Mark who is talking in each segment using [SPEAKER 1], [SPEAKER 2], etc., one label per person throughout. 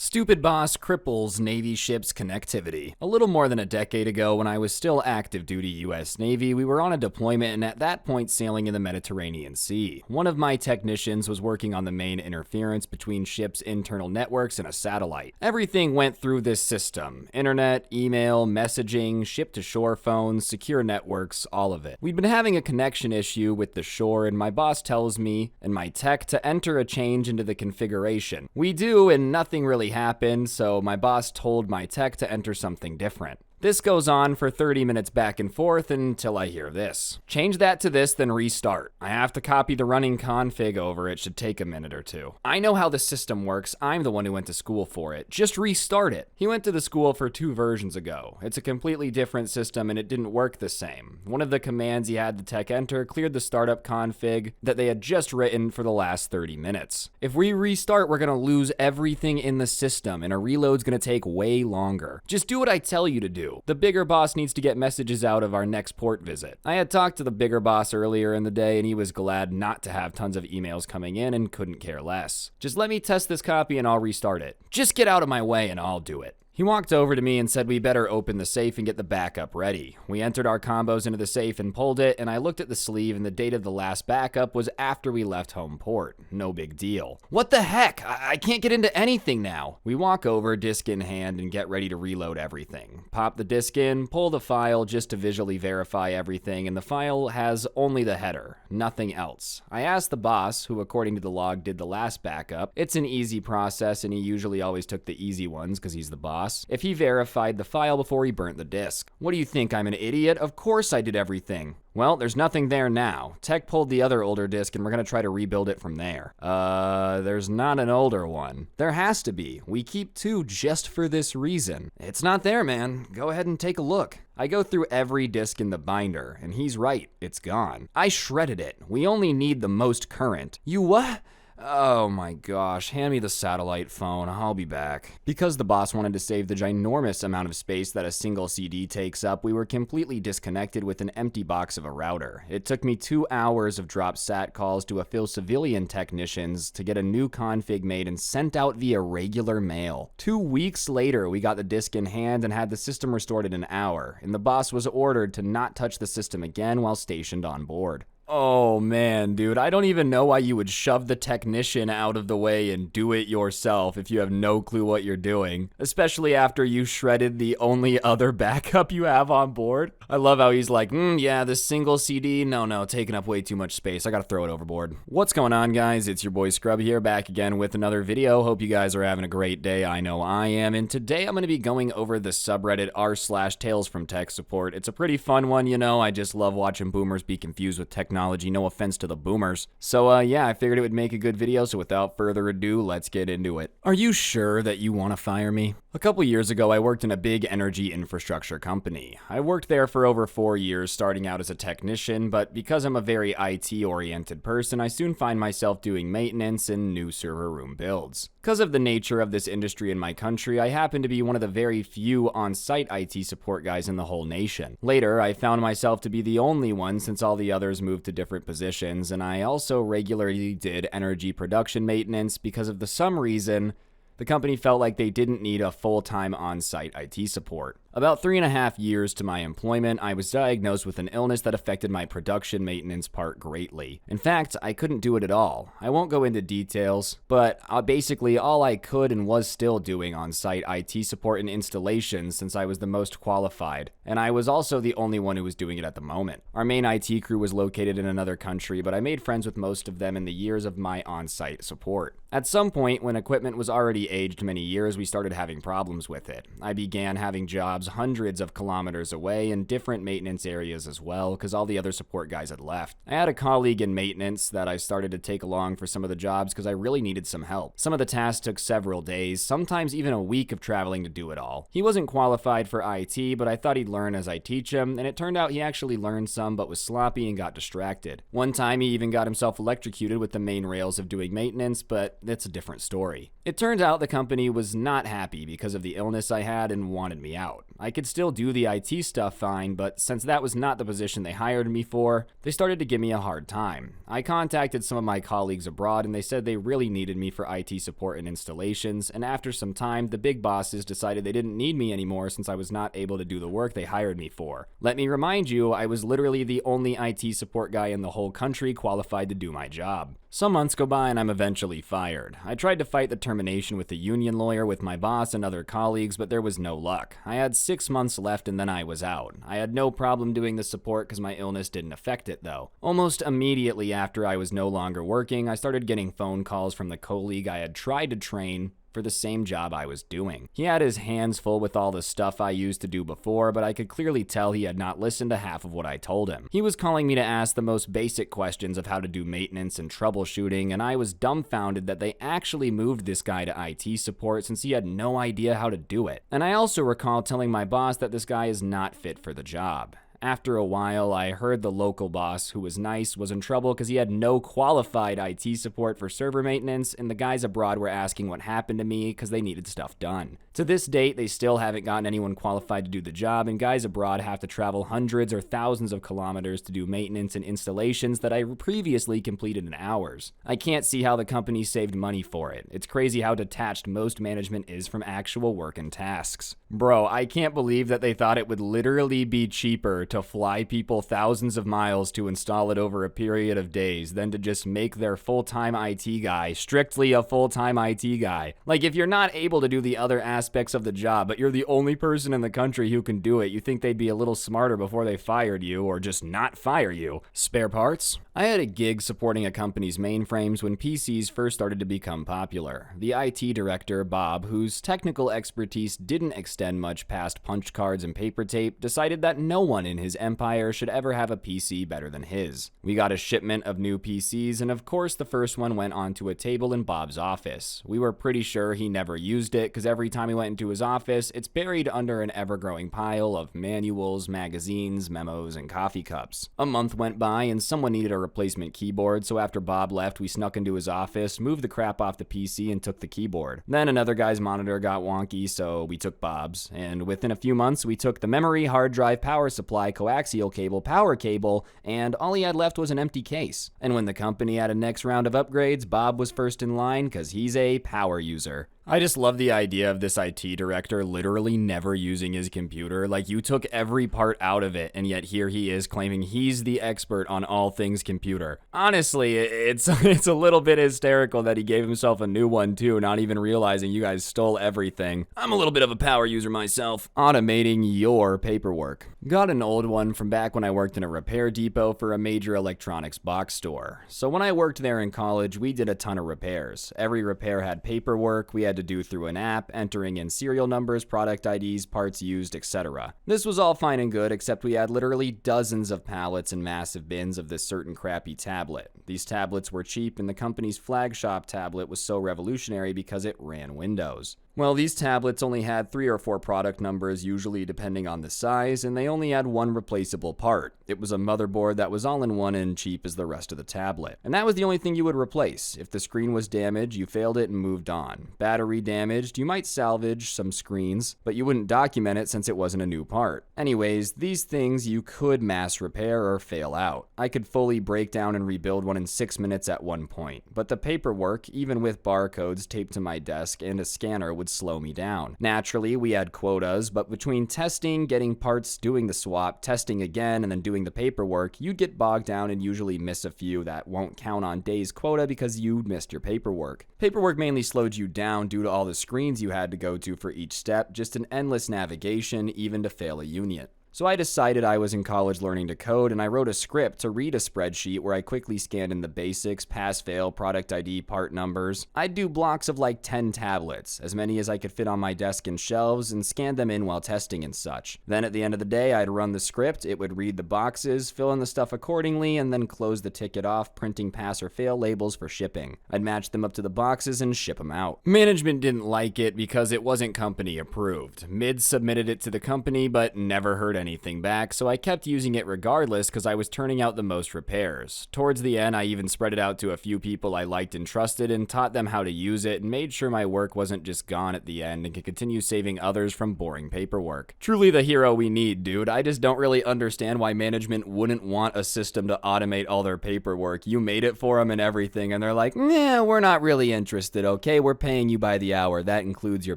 [SPEAKER 1] Stupid boss cripples Navy ships' connectivity. A little more than a decade ago, when I was still active duty US Navy, we were on a deployment and at that point sailing in the Mediterranean Sea. One of my technicians was working on the main interference between ships' internal networks and a satellite. Everything went through this system: internet, email, messaging, ship-to-shore phones, secure networks, all of it. We'd been having a connection issue with the shore, and my boss tells me and my tech to enter a change into the configuration. We do, and nothing really happened, so my boss told my tech to enter something different. This goes on for 30 minutes back and forth until I hear this. Change that to this, then restart. I have to copy the running config over. It should take a minute or two. I know how the system works. I'm the one who went to school for it. Just restart it. He went to the school for 2 versions ago. It's a completely different system and it didn't work the same. One of the commands he had the tech enter cleared the startup config that they had just written for the last 30 minutes. If we restart, we're gonna lose everything in the system and a reload's gonna take way longer. Just do what I tell you to do. The bigger boss needs to get messages out of our next port visit. I had talked to the bigger boss earlier in the day and he was glad not to have tons of emails coming in and couldn't care less. Just let me test this copy and I'll restart it. Just get out of my way and I'll do it. He walked over to me and said we better open the safe and get the backup ready. We entered our combos into the safe and pulled it, and I looked at the sleeve and the date of the last backup was after we left home port. No big deal. What the heck? I can't get into anything now. We walk over, disk in hand, and get ready to reload everything. Pop the disk in, pull the file just to visually verify everything, and the file has only the header, nothing else. I asked the boss, who according to the log did the last backup. It's an easy process and he usually always took the easy ones because he's the boss. If he verified the file before he burnt the disk. What do you think, I'm an idiot? Of course I did everything. Well, there's nothing there now. Tech pulled the other older disk and we're gonna try to rebuild it from there. There's not an older one. There has to be. We keep 2 just for this reason. It's not there, man. Go ahead and take a look. I go through every disk in the binder, and he's right. It's gone. I shredded it. We only need the most current. You what? Oh my gosh, hand me the satellite phone, I'll be back. Because the boss wanted to save the ginormous amount of space that a single CD takes up, we were completely disconnected with an empty box of a router. It took me 2 hours of dropped sat calls to a few civilian technicians to get a new config made and sent out via regular mail. 2 weeks later, we got the disk in hand and had the system restored in an hour, and the boss was ordered to not touch the system again while stationed on board. Oh man, dude, I don't even know why you would shove the technician out of the way and do it yourself if you have no clue what you're doing, especially after you shredded the only other backup you have on board. I love how he's like, yeah, this single CD, no, taking up way too much space. I gotta throw it overboard. What's going on, guys? It's your boy Scrubby here, back again with another video. Hope you guys are having a great day. I know I am, and today I'm gonna be going over the subreddit r/TalesFromTechSupport. It's a pretty fun one, you know. I just love watching boomers be confused with technology. No offense to the boomers. So yeah, I figured it would make a good video, so without further ado, let's get into it. Are you sure that you want to fire me? A couple years ago, I worked in a big energy infrastructure company. I worked there for over 4 years, starting out as a technician, but because I'm a very IT-oriented person, I soon find myself doing maintenance and new server room builds. Because of the nature of this industry in my country, I happen to be one of the very few on-site IT support guys in the whole nation. Later, I found myself to be the only one since all the others moved to different positions, and I also regularly did energy production maintenance because of some reason the company felt like they didn't need a full-time on-site IT support. About 3.5 years to my employment, I was diagnosed with an illness that affected my production maintenance part greatly. In fact, I couldn't do it at all. I won't go into details, but basically all I could and was still doing on-site IT support and installations since I was the most qualified, and I was also the only one who was doing it at the moment. Our main IT crew was located in another country, but I made friends with most of them in the years of my on-site support. At some point, when equipment was already aged many years, we started having problems with it. I began having jobs hundreds of kilometers away in different maintenance areas as well, because all the other support guys had left. I had a colleague in maintenance that I started to take along for some of the jobs because I really needed some help. Some of the tasks took several days, sometimes even a week of traveling to do it all. He wasn't qualified for IT, but I thought he'd learn as I teach him, and it turned out he actually learned some but was sloppy and got distracted. One time he even got himself electrocuted with the main rails of doing maintenance, but that's a different story. It turned out the company was not happy because of the illness I had and wanted me out. I could still do the IT stuff fine, but since that was not the position they hired me for, they started to give me a hard time. I contacted some of my colleagues abroad and they said they really needed me for IT support and installations, and after some time, the big bosses decided they didn't need me anymore since I was not able to do the work they hired me for. Let me remind you, I was literally the only IT support guy in the whole country qualified to do my job. Some months go by and I'm eventually fired. I tried to fight the termination with the union lawyer with my boss and other colleagues, but there was no luck. I had 6 months left and then I was out. I had no problem doing the support because my illness didn't affect it though. Almost immediately after I was no longer working, I started getting phone calls from the colleague I had tried to train for the same job I was doing. He had his hands full with all the stuff I used to do before, but I could clearly tell he had not listened to half of what I told him. He was calling me to ask the most basic questions of how to do maintenance and troubleshooting, and I was dumbfounded that they actually moved this guy to IT support since he had no idea how to do it. And I also recall telling my boss that this guy is not fit for the job. After a while, I heard the local boss, who was nice, was in trouble because he had no qualified IT support for server maintenance, and the guys abroad were asking what happened to me because they needed stuff done. To this date, they still haven't gotten anyone qualified to do the job, and guys abroad have to travel hundreds or thousands of kilometers to do maintenance and installations that I previously completed in hours. I can't see how the company saved money for it. It's crazy how detached most management is from actual work and tasks. Bro, I can't believe that they thought it would literally be cheaper to fly people thousands of miles to install it over a period of days than to just make their full-time IT guy strictly a full-time IT guy. Like, if you're not able to do the other aspects of the job, but you're the only person in the country who can do it, you think they'd be a little smarter before they fired you, or just not fire you. Spare parts? I had a gig supporting a company's mainframes when PCs first started to become popular. The IT director, Bob, whose technical expertise didn't extend much past punch cards and paper tape, decided that no one in his empire should ever have a PC better than his. We got a shipment of new PCs, and of course the first one went onto a table in Bob's office. We were pretty sure he never used it, because every time we went into his office, it's buried under an ever-growing pile of manuals, magazines, memos, and coffee cups. A month went by, and someone needed a replacement keyboard, so after Bob left, we snuck into his office, moved the crap off the PC, and took the keyboard. Then another guy's monitor got wonky, so we took Bob's, and within a few months, we took the memory, hard drive, power supply, coaxial cable, power cable, and all he had left was an empty case. And when the company had a next round of upgrades, Bob was first in line because he's a power user. I just love the idea of this IT director literally never using his computer. Like, you took every part out of it, and yet here he is claiming he's the expert on all things computer. Honestly, it's a little bit hysterical that he gave himself a new one too, not even realizing you guys stole everything. I'm a little bit of a power user myself. Automating your paperwork. Got an old one from back when I worked in a repair depot for a major electronics box store. So when I worked there in college, we did a ton of repairs. Every repair had paperwork we had to do through an app, entering in serial numbers, product IDs, parts used, etc. This was all fine and good, except we had literally dozens of pallets and massive bins of this certain crappy tablet. These tablets were cheap, and the company's flagship tablet was so revolutionary because it ran Windows. Well, these tablets only had 3 or 4 product numbers, usually depending on the size, and they only had one replaceable part. It was a motherboard that was all-in-one and cheap as the rest of the tablet. And that was the only thing you would replace. If the screen was damaged, you failed it and moved on. Battery damaged, you might salvage some screens, but you wouldn't document it since it wasn't a new part. Anyways, these things you could mass repair or fail out. I could fully break down and rebuild one in 6 minutes at one point, but the paperwork, even with barcodes taped to my desk and a scanner, would slow me down. Naturally, we had quotas, but between testing, getting parts, doing the swap, testing again, and then doing the paperwork, you'd get bogged down and usually miss a few that won't count on day's quota because you missed your paperwork. Paperwork mainly slowed you down due to all the screens you had to go to for each step, just an endless navigation, even to fail a unit. So I decided I was in college learning to code, and I wrote a script to read a spreadsheet where I quickly scanned in the basics, pass, fail, product ID, part numbers. I'd do blocks of like 10 tablets, as many as I could fit on my desk and shelves, and scan them in while testing and such. Then at the end of the day, I'd run the script, it would read the boxes, fill in the stuff accordingly, and then close the ticket off, printing pass or fail labels for shipping. I'd match them up to the boxes and ship them out. Management didn't like it because it wasn't company approved. Mids submitted it to the company, but never heard anything back, so I kept using it regardless because I was turning out the most repairs. Towards the end, I even spread it out to a few people I liked and trusted and taught them how to use it and made sure my work wasn't just gone at the end and could continue saving others from boring paperwork. Truly the hero we need, dude. I just don't really understand why management wouldn't want a system to automate all their paperwork. You made it for them and everything, and they're like, nah, we're not really interested, okay? We're paying you by the hour. That includes your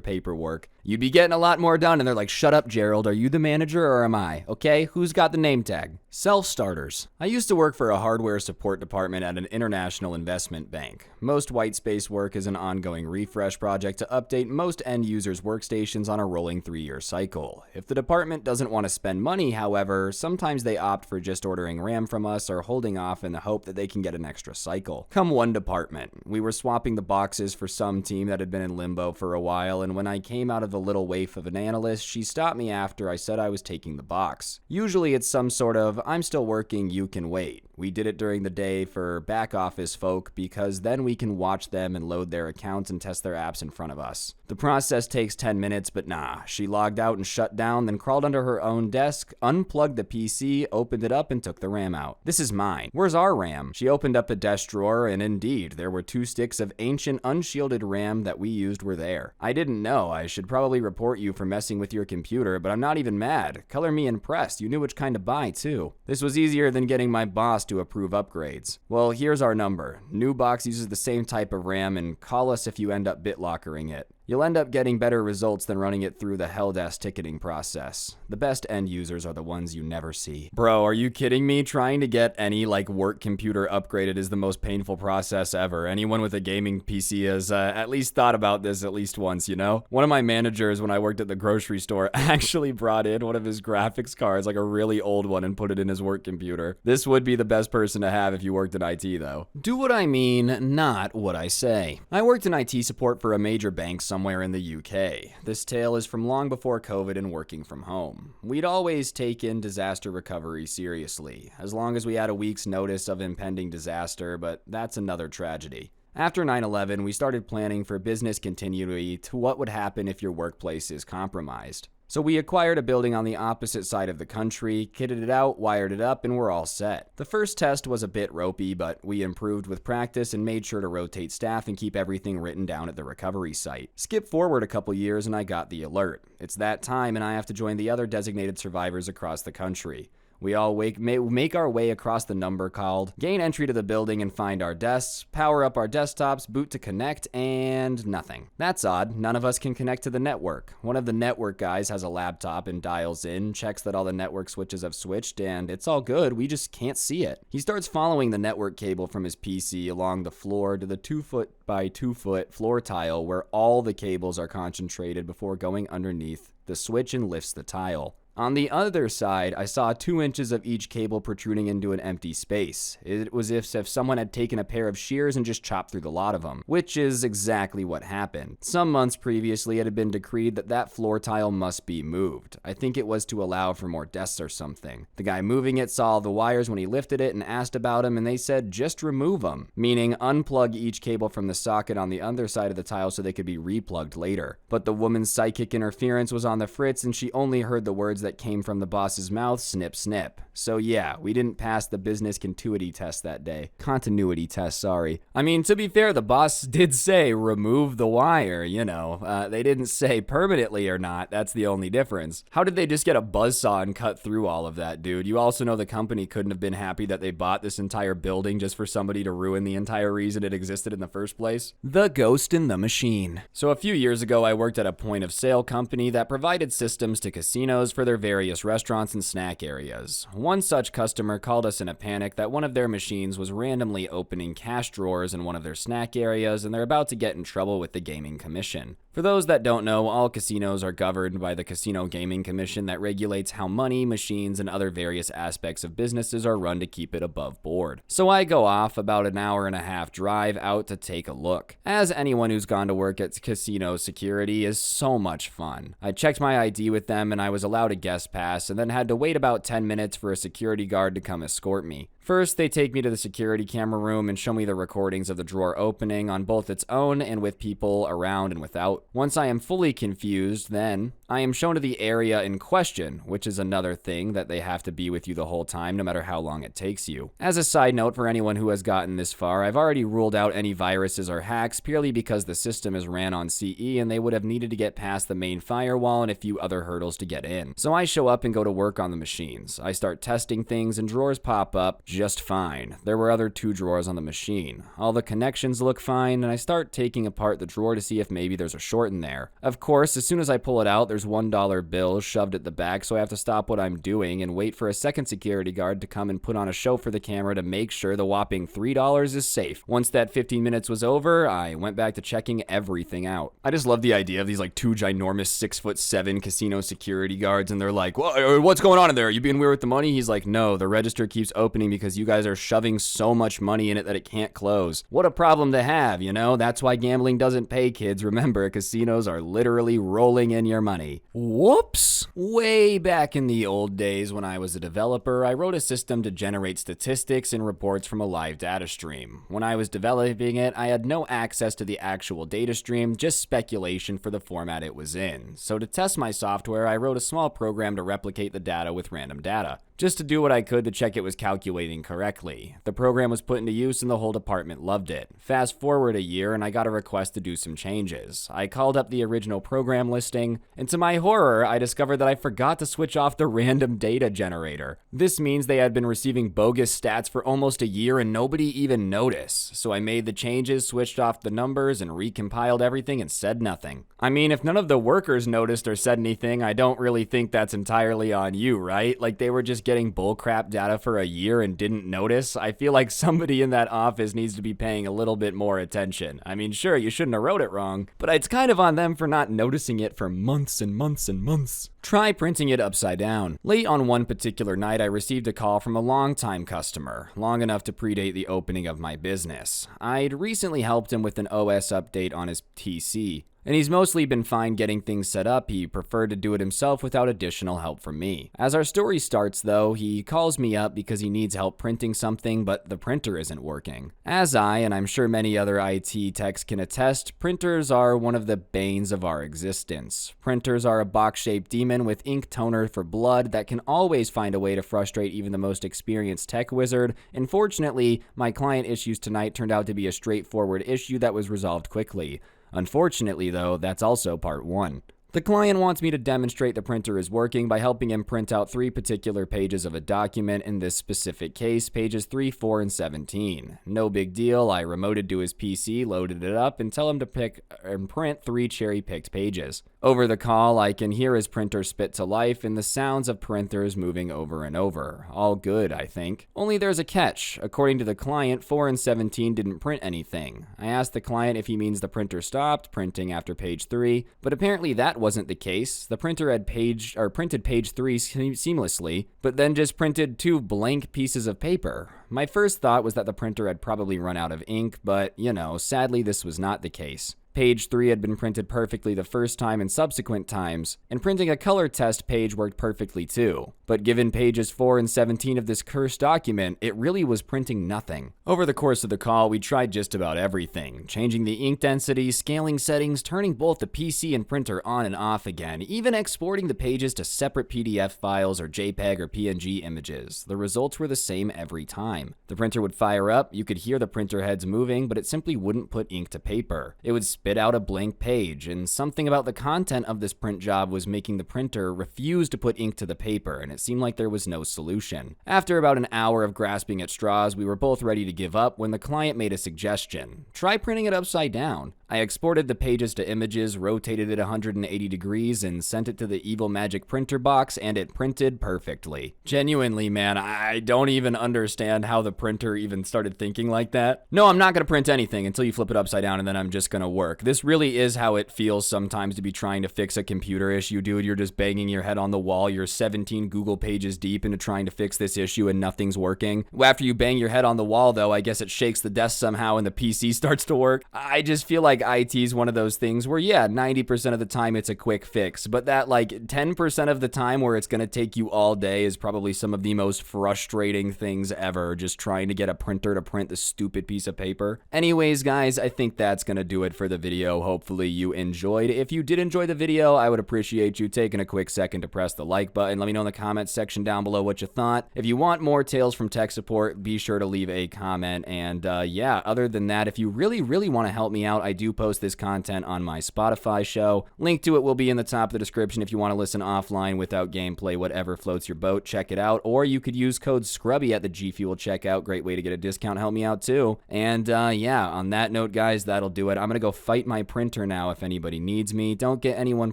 [SPEAKER 1] paperwork. You'd be getting a lot more done, and they're like, shut up, Gerald. Are you the manager or am I? Okay, who's got the name tag? Self-starters. I used to work for a hardware support department at an international investment bank. Most white space work is an ongoing refresh project to update most end users' workstations on a rolling 3-year cycle. If the department doesn't want to spend money, however, sometimes they opt for just ordering RAM from us or holding off in the hope that they can get an extra cycle. Come one department, we were swapping the boxes for some team that had been in limbo for a while, and when I came out of the little waif of an analyst, she stopped me after I said I was taking the box. Usually it's some sort of, I'm still working, you can wait. We did it during the day for back office folk because then we can watch them and load their accounts and test their apps in front of us. The process takes 10 minutes, but nah. She logged out and shut down, then crawled under her own desk, unplugged the PC, opened it up, and took the RAM out. This is mine. Where's our RAM? She opened up a desk drawer, and indeed, there were 2 sticks of ancient, unshielded RAM that we used were there. I didn't know. I should probably report you for messing with your computer, but I'm not even mad. Color me impressed. You knew which kind to buy, too. This was easier than getting my boss to approve upgrades. Well, here's our number. New box uses the same type of RAM, and call us if you end up BitLockering it. You'll end up getting better results than running it through the hell-ass ticketing process. The best end users are the ones you never see. Bro, are you kidding me? Trying to get any, work computer upgraded is the most painful process ever. Anyone with a gaming PC has at least thought about this at least once, you know? One of my managers when I worked at the grocery store actually brought in one of his graphics cards, like a really old one, and put it in his work computer. This would be the best person to have if you worked in IT, though. Do what I mean, not what I say. I worked in IT support for a major bank somewhere in the UK. This tale is from long before COVID and working from home. We'd always taken disaster recovery seriously, as long as we had a week's notice of impending disaster, but that's another tragedy. After 9/11, we started planning for business continuity to what would happen if your workplace is compromised. So we acquired a building on the opposite side of the country, kitted it out, wired it up, and we're all set. The first test was a bit ropey, but we improved with practice and made sure to rotate staff and keep everything written down at the recovery site. Skip forward a couple years and I got the alert. It's that time and I have to join the other designated survivors across the country. We all make our way across the number called, gain entry to the building and find our desks, power up our desktops, boot to connect, and nothing. That's odd. None of us can connect to the network. One of the network guys has a laptop and dials in, checks that all the network switches have switched, and it's all good. We just can't see it. He starts following the network cable from his PC along the floor to the 2-foot by 2-foot floor tile where all the cables are concentrated before going underneath the switch and lifts the tile. On the other side, I saw 2 inches of each cable protruding into an empty space. It was as if someone had taken a pair of shears and just chopped through the lot of them, which is exactly what happened. Some months previously, it had been decreed that that floor tile must be moved. I think it was to allow for more desks or something. The guy moving it saw the wires when he lifted it and asked about them, and they said just remove them, meaning unplug each cable from the socket on the other side of the tile so they could be replugged later. But the woman's psychic interference was on the fritz, and she only heard the words that came from the boss's mouth, snip, snip. So yeah, we didn't pass the business continuity test that day. Continuity test, sorry. I mean, to be fair, the boss did say remove the wire, you know. They didn't say permanently or not. That's the only difference. How did they just get a buzzsaw and cut through all of that, dude? You also know the company couldn't have been happy that they bought this entire building just for somebody to ruin the entire reason it existed in the first place. The ghost in the machine. So a few years ago, I worked at a point of sale company that provided systems to casinos for their various restaurants and snack areas. One such customer called us in a panic that one of their machines was randomly opening cash drawers in one of their snack areas and they're about to get in trouble with the Gaming Commission. For those that don't know, all casinos are governed by the Casino Gaming Commission that regulates how money, machines, and other various aspects of businesses are run to keep it above board. So I go off about an hour-and-a-half drive out to take a look. As anyone who's gone to work at casino security is so much fun. I checked my ID with them and I was allowed a guest pass and then had to wait about 10 minutes for a security guard to come escort me. First, they take me to the security camera room and show me the recordings of the drawer opening on both its own and with people around and without. Once I am fully confused, then I am shown to the area in question, which is another thing that they have to be with you the whole time, no matter how long it takes you. As a side note, for anyone who has gotten this far, I've already ruled out any viruses or hacks purely because the system is ran on CE and they would have needed to get past the main firewall and a few other hurdles to get in. So I show up and go to work on the machines. I start testing things and drawers pop up just fine. There were other 2 drawers on the machine. All the connections look fine, and I start taking apart the drawer to see if maybe there's a short in there. Of course, as soon as I pull it out, there's $1 bills shoved at the back, so I have to stop what I'm doing and wait for a second security guard to come and put on a show for the camera to make sure the whopping $3 is safe. Once that 15 minutes was over, I went back to checking everything out. I just love the idea of these like 2 ginormous 6'7" casino security guards, and they're like, what's going on in there? Are you being weird with the money? He's like, no, the register keeps opening because you guys are shoving so much money in it that it can't close. What a problem to have, you know? That's why gambling doesn't pay, kids. Remember, casinos are literally rolling in your money. Whoops! Way back in the old days when I was a developer, I wrote a system to generate statistics and reports from a live data stream. When I was developing it, I had no access to the actual data stream, just speculation for the format it was in. So to test my software, I wrote a small program to replicate the data with random data, just to do what I could to check it was calculating correctly. The program was put into use and the whole department loved it. Fast forward a year and I got a request to do some changes. I called up the original program listing, and to my horror, I discovered that I forgot to switch off the random data generator. This means they had been receiving bogus stats for almost a year and nobody even noticed. So I made the changes, switched off the numbers, and recompiled everything and said nothing. I mean, if none of the workers noticed or said anything, I don't really think that's entirely on you, right? Like they were just getting bullcrap data for a year and didn't notice. I feel like somebody in that office needs to be paying a little bit more attention. I mean, sure, you shouldn't have wrote it wrong, but it's kind of on them for not noticing it for months and months and months. Try printing it upside down. Late on one particular night, I received a call from a longtime customer, long enough to predate the opening of my business. I'd recently helped him with an OS update on his PC, and he's mostly been fine getting things set up. He preferred to do it himself without additional help from me. As our story starts though, he calls me up because he needs help printing something, but the printer isn't working. As I, and I'm sure many other IT techs can attest, printers are one of the banes of our existence. Printers are a box-shaped demon with ink toner for blood that can always find a way to frustrate even the most experienced tech wizard. And fortunately, my client issues tonight turned out to be a straightforward issue that was resolved quickly. Unfortunately, though, that's also part 1. The client wants me to demonstrate the printer is working by helping him print out 3 particular pages of a document, in this specific case, pages 3, 4, and 17. No big deal, I remoted to his PC, loaded it up, and tell him to pick and print 3 cherry-picked pages. Over the call, I can hear his printer spit to life and the sounds of printers moving over and over. All good, I think. Only there's a catch. According to the client, 4 and 17 didn't print anything. I asked the client if he means the printer stopped printing after page 3, but apparently that wasn't the case. The printer had printed page 3 seamlessly, but then just printed 2 blank pieces of paper. My first thought was that the printer had probably run out of ink, but, sadly this was not the case. Page 3 had been printed perfectly the first time and subsequent times, and printing a color test page worked perfectly too. But given pages 4 and 17 of this cursed document, it really was printing nothing. Over the course of the call, we tried just about everything, changing the ink density, scaling settings, turning both the PC and printer on and off again, even exporting the pages to separate PDF files or JPEG or PNG images. The results were the same every time. The printer would fire up, you could hear the printer heads moving, but it simply wouldn't put ink to paper. It would spit out a blank page, and something about the content of this print job was making the printer refuse to put ink to the paper, and it seemed like there was no solution. After about an hour of grasping at straws, we were both ready to give up when the client made a suggestion. Try printing it upside down. I exported the pages to images, rotated it 180 degrees, and sent it to the evil magic printer box, and it printed perfectly. Genuinely, man, I don't even understand how the printer even started thinking like that. No, I'm not gonna print anything until you flip it upside down, and then I'm just gonna work. work. This really is how it feels sometimes to be trying to fix a computer issue, dude. You're just banging your head on the wall. You're 17 Google pages deep into trying to fix this issue and nothing's working. After you bang your head on the wall, though, I guess it shakes the desk somehow and the PC starts to work. I just feel like IT is one of those things where, yeah, 90% of the time it's a quick fix, but that like 10% of the time where it's going to take you all day is probably some of the most frustrating things ever, just trying to get a printer to print this stupid piece of paper. Anyways, guys, I think that's going to do it for the video. Hopefully you enjoyed. If you did enjoy the video, I would appreciate you taking a quick second to press the like button. Let me know in the comments section down below what you thought. If you want more Tales from Tech Support, be sure to leave a comment. And yeah, other than that, if you really want to help me out, I do post this content on my Spotify show. Link to it will be in the top of the description if you want to listen offline without gameplay, whatever floats your boat. Check it out. Or you could use code Scrubby at the G Fuel checkout. Great way to get a discount. Help me out too. And yeah, on that note, guys, that'll do it. I'm gonna go fight my printer now if anybody needs me. Don't get anyone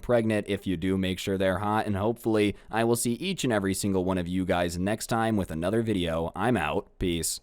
[SPEAKER 1] pregnant. If you do, make sure they're hot. And hopefully I will see each and every single one of you guys next time with another video. I'm out. Peace.